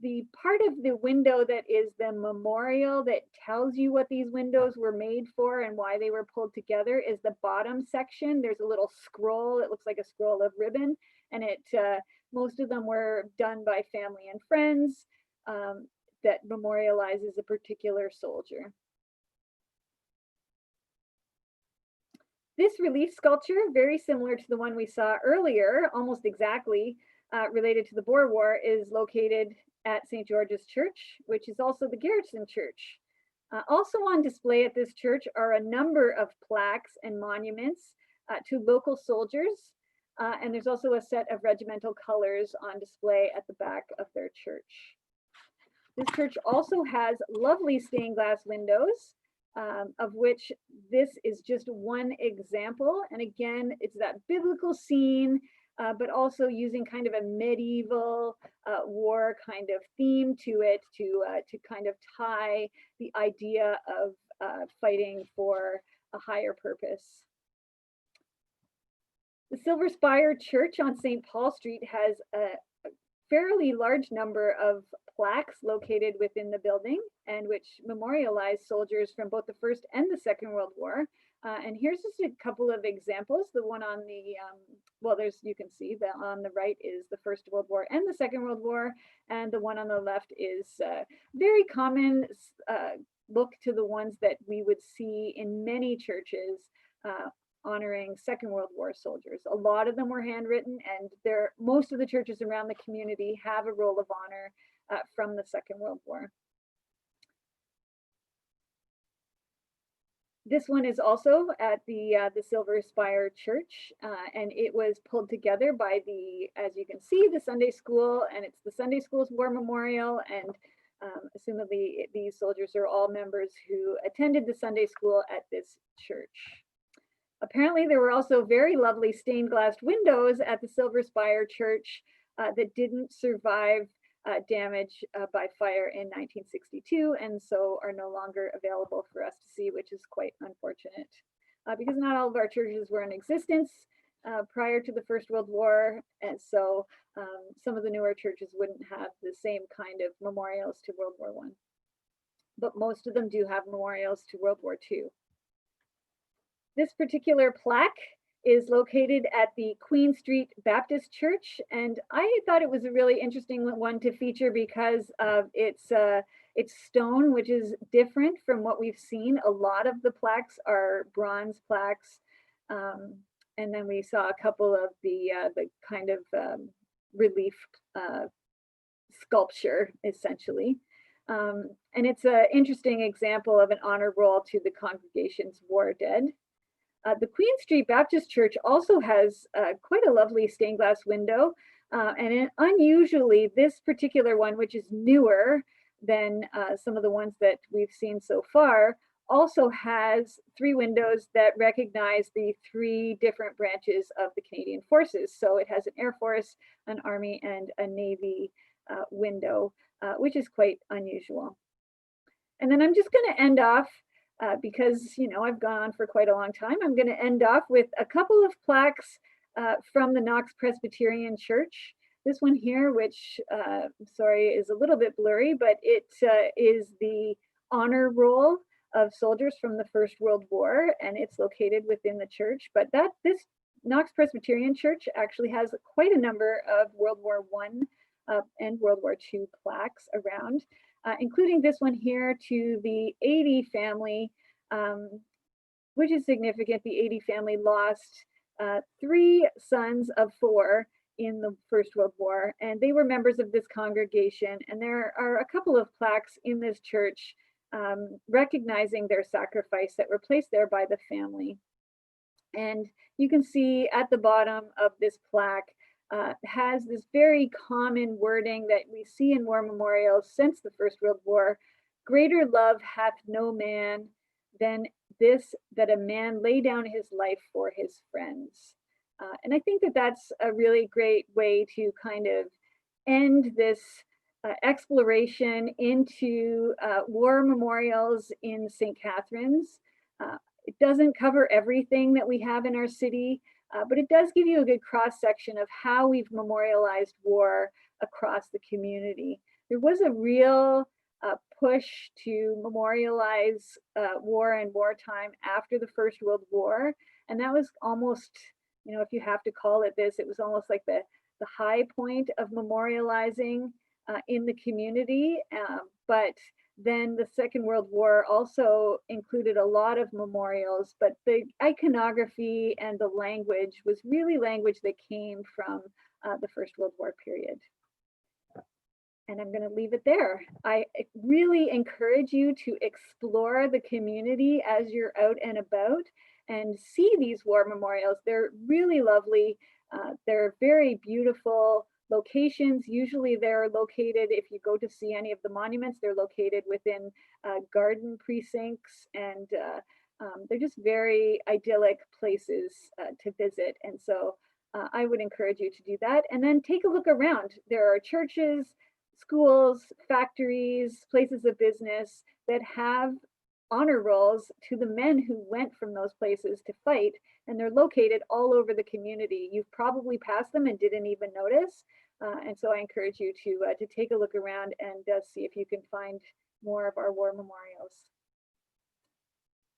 The part of the window that is the memorial that tells you what these windows were made for and why they were pulled together is the bottom section. There's a little scroll. It looks like a scroll of ribbon, and most of them were done by family and friends that memorializes a particular soldier. This relief sculpture, very similar to the one we saw earlier, almost exactly related to the Boer War, is located at St. George's Church, which is also the Garrison Church. Also on display at this church are a number of plaques and monuments to local soldiers. And there's also a set of regimental colors on display at the back of their church. This church also has lovely stained glass windows, of which this is just one example. And again, it's that biblical scene, but also using kind of a medieval war kind of theme to it to kind of tie the idea of fighting for a higher purpose. The Silverspire Church on St. Paul Street has a fairly large number of plaques located within the building and which memorialize soldiers from both the First and the Second World War. And here's just a couple of examples. The one on the, well, you can see that on the right is the First World War and the Second World War. And the one on the left is very common look to the ones that we would see in many churches honoring Second World War soldiers. A lot of them were handwritten, and most of the churches around the community have a roll of honor from the Second World War. This one is also at the Silverspire Church, and it was pulled together by as you can see, the Sunday school, and it's the Sunday school's war memorial, and assumedly these soldiers are all members who attended the Sunday school at this church. Apparently there were also very lovely stained glass windows at the Silverspire Church that didn't survive damage by fire in 1962, and so are no longer available for us to see, which is quite unfortunate because not all of our churches were in existence prior to the First World War, and so some of the newer churches wouldn't have the same kind of memorials to World War I, but most of them do have memorials to World War II. This particular plaque is located at the Queen Street Baptist Church, and I thought it was a really interesting one to feature because of its stone, which is different from what we've seen. A lot of the plaques are bronze plaques, and then we saw a couple of the kind of relief sculpture, essentially. And it's an interesting example of an honor roll to the congregation's war dead. The Queen Street Baptist Church also has quite a lovely stained glass window, and unusually this particular one, which is newer than some of the ones that we've seen so far, also has 3 windows that recognize the 3 different branches of the Canadian Forces. So it has an Air Force, an Army, and a Navy window, which is quite unusual. And then I'm just going to end off because, you know, I've gone on for quite a long time. I'm going to end off with a couple of plaques from the Knox Presbyterian Church. This one here, which, sorry, is a little bit blurry, but it is the honor roll of soldiers from the First World War, and it's located within the church. But this Knox Presbyterian Church actually has quite a number of World War I and World War II plaques around. Including this one here to the 80 family, which is significant. The 80 family lost 3 sons of 4 in the First World War, and they were members of this congregation. And there are a couple of plaques in this church recognizing their sacrifice that were placed there by the family. And you can see at the bottom of this plaque has this very common wording that we see in war memorials since the First World War: greater love hath no man than this, that a man lay down his life for his friends. And I think that that's a really great way to kind of end this exploration into war memorials in St. Catharines. It doesn't cover everything that we have in our city, but it does give you a good cross-section of how we've memorialized war across the community. There was a real push to memorialize war and wartime after the First World War, and that was almost, you know, if you have to call it this, it was almost like the high point of memorializing in the community. But then the Second World War also included a lot of memorials, but the iconography and the language was really language that came from the First World War period. And I'm going to leave it there. I really encourage you to explore the community as you're out and about and see these war memorials. They're really lovely. They're very beautiful locations. Usually they're located, if you go to see any of the monuments, they're located within garden precincts, and they're just very idyllic places to visit. And so I would encourage you to do that. And then take a look around. There are churches, schools, factories, places of business that have honor rolls to the men who went from those places to fight, and they're located all over the community. You've probably passed them and didn't even notice, And so I encourage you to take a look around and see if you can find more of our war memorials.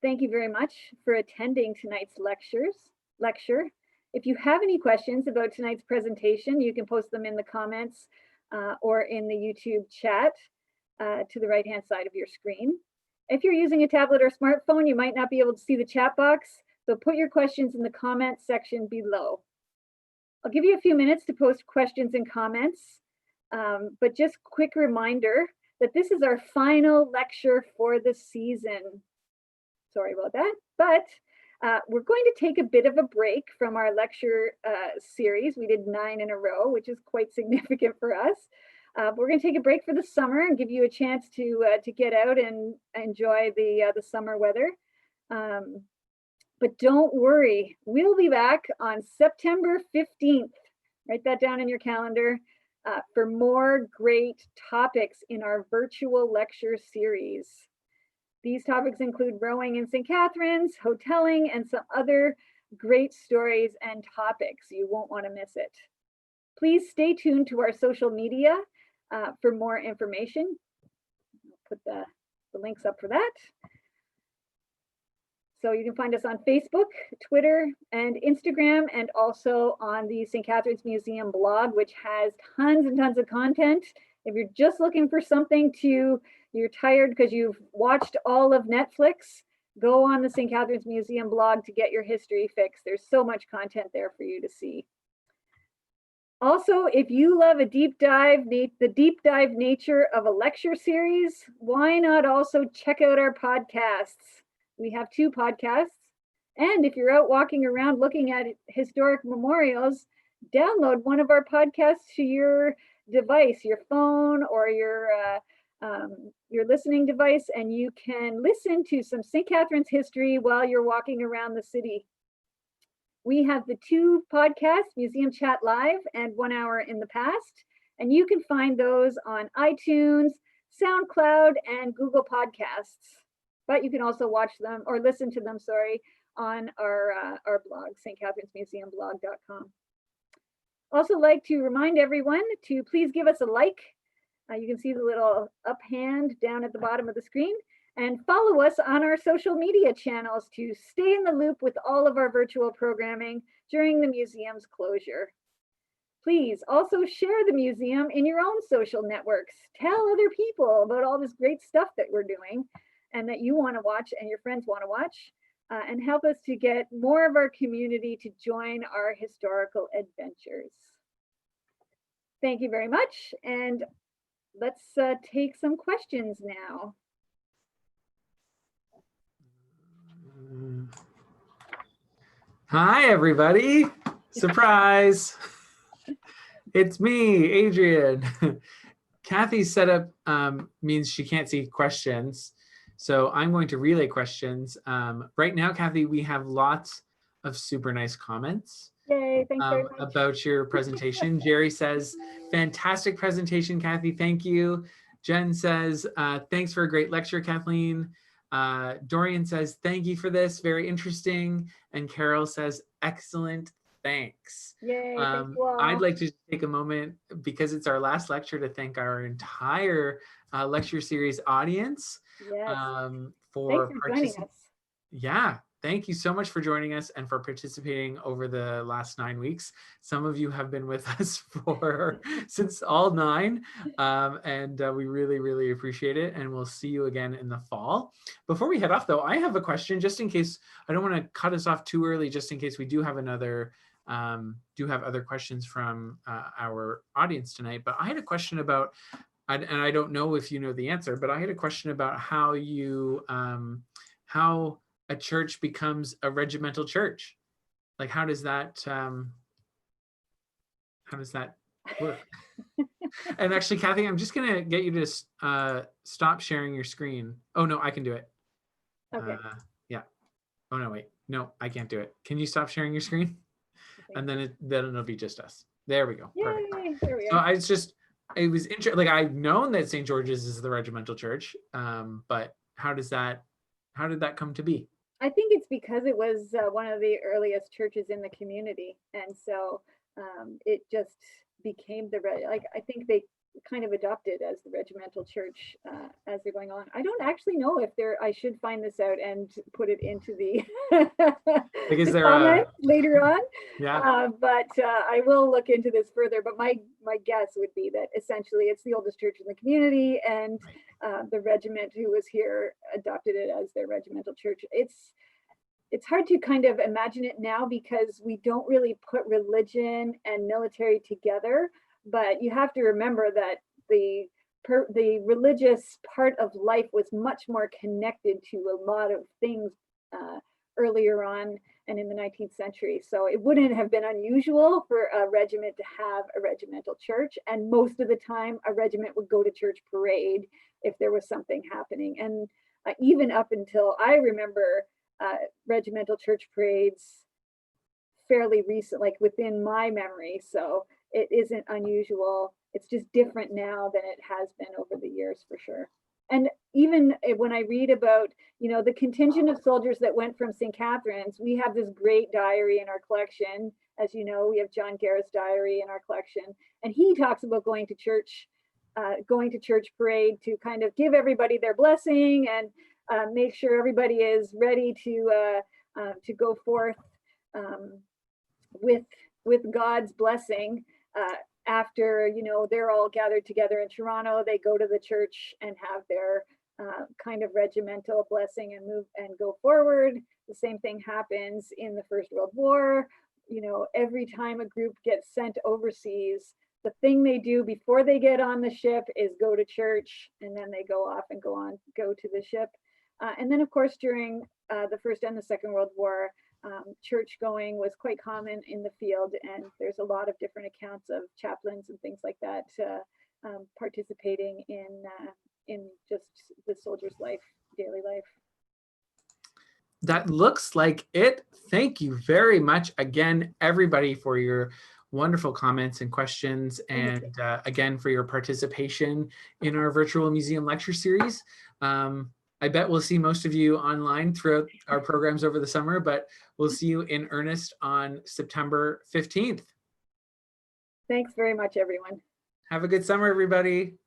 Thank you very much for attending tonight's lecture. If you have any questions about tonight's presentation, you can post them in the comments or in the YouTube chat to the right-hand side of your screen. If you're using a tablet or smartphone, you might not be able to see the chat box, so put your questions in the comments section below. I'll give you a few minutes to post questions and comments, but just quick reminder that this is our final lecture for the season. Sorry about that, but we're going to take a bit of a break from our lecture series. We did 9 in a row, which is quite significant for us. We're going to take a break for the summer and give you a chance to get out and enjoy the summer weather. But don't worry, we'll be back on September 15th. Write that down in your calendar for more great topics in our virtual lecture series. These topics include rowing in St. Catharines, hoteling, and some other great stories and topics. You won't want to miss it. Please stay tuned to our social media for more information. I'll put the links up for that. So you can find us on Facebook, Twitter, and Instagram, and also on the St. Catharines Museum blog, which has tons and tons of content. If you're just looking for something you're tired because you've watched all of Netflix, go on the St. Catharines Museum blog to get your history fix. There's so much content there for you to see. Also, if you love the deep dive nature of a lecture series, why not also check out our podcasts? We have 2 podcasts. And if you're out walking around looking at historic memorials, download one of our podcasts to your device, your phone or your listening device, and you can listen to some St. Catharines history while you're walking around the city. We have the 2 podcasts, Museum Chat Live and 1 Hour in the Past, and you can find those on iTunes, SoundCloud, and Google Podcasts. But you can also watch them or listen to them, on our blog, stcatharinesmuseumblog.com. Also like to remind everyone to please give us a like. You can see the little up hand down at the bottom of the screen, and follow us on our social media channels to stay in the loop with all of our virtual programming during the museum's closure. Please also share the museum in your own social networks. Tell other people about all this great stuff that we're doing and that you want to watch and your friends want to watch, and help us to get more of our community to join our historical adventures. Thank you very much, and let's take some questions now. Hi, everybody. Surprise. It's me, Adrian. Kathy's setup means she can't see questions. So I'm going to relay questions. Right now, Kathy, we have lots of super nice comments. Yay, thanks very much. About your presentation. Jerry says, fantastic presentation, Kathy, thank you. Jen says, thanks for a great lecture, Kathleen. Dorian says, thank you for this, very interesting. And Carol says, excellent, thanks. Yay, thank you all. I'd like to take a moment, because it's our last lecture, to thank our entire lecture series audience. Yes. Thanks for joining us. Yeah, thank you so much for joining us and for participating over the last 9 weeks. Some of you have been with us since all 9, and we really, really appreciate it. And we'll see you again in the fall. Before we head off, though, I have a question, just in case I don't want to cut us off too early, just in case we do have other questions from our audience tonight. But I had a question about, and I don't know if you know the answer, but I had a question about how how a church becomes a regimental church. Like, how does that work? And actually, Kathy, I'm just gonna get you to stop sharing your screen. Oh no, I can do it. Okay. Yeah. Oh no, wait. No, I can't do it. Can you stop sharing your screen? Okay. And then it'll be just us. There we go. Yay, perfect. there we so are. It was interesting. Like, I've known that St. George's is the regimental church, but how did that come to be? I think it's because it was one of the earliest churches in the community, and so it just became I think they kind of adopted as the regimental church as they're going on. I don't actually know if I should find this out and put it into the, like, is the there comments later on. Yeah. But I will look into this further. But my guess would be that essentially it's the oldest church in the community, and the regiment who was here adopted it as their regimental church. It's hard to kind of imagine it now because we don't really put religion and military together, but you have to remember that the religious part of life was much more connected to a lot of things earlier on and in the 19th century. So it wouldn't have been unusual for a regiment to have a regimental church. And most of the time, a regiment would go to church parade if there was something happening. And even up until I remember regimental church parades fairly recent, like within my memory. So it isn't unusual. It's just different now than it has been over the years, for sure. And even when I read about, the contingent of soldiers that went from St. Catharines, we have this great diary in our collection. As you know, we have John Garrett's diary in our collection, and he talks about going to church parade to kind of give everybody their blessing and make sure everybody is ready to go forth with God's blessing. After they're all gathered together in Toronto, they go to the church and have their kind of regimental blessing and move and go forward. The same thing happens in the First World War. Every time a group gets sent overseas, the thing they do before they get on the ship is go to church, and then they go off and go to the ship. And then, of course, during the First and the Second World War, church going was quite common in the field, and there's a lot of different accounts of chaplains and things like that participating in just the soldier's life, daily life. That looks like it. Thank you very much again, everybody, for your wonderful comments and questions, and again for your participation in our virtual museum lecture series. I bet we'll see most of you online throughout our programs over the summer, but we'll see you in earnest on September 15th. Thanks very much, everyone. Have a good summer, everybody.